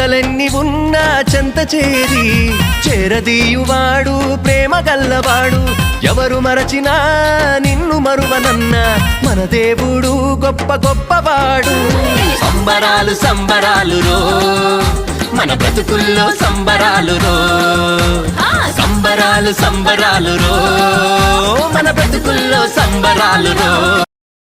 చింతలెన్ని ఉన్నా చెంత చేరి చేరదీయువాడు ప్రేమ గల్లవాడు ఎవరు మరచినా నిన్ను మరువనన్న మన దేవుడు గొప్ప గొప్పవాడు సంబరాలు సంబరాలు రో మన బ్రతుకుల్లో సంబరాలు రో సంబరాలు సంబరాలు రో మన బ్రతుకుల్లో సంబరాలు రో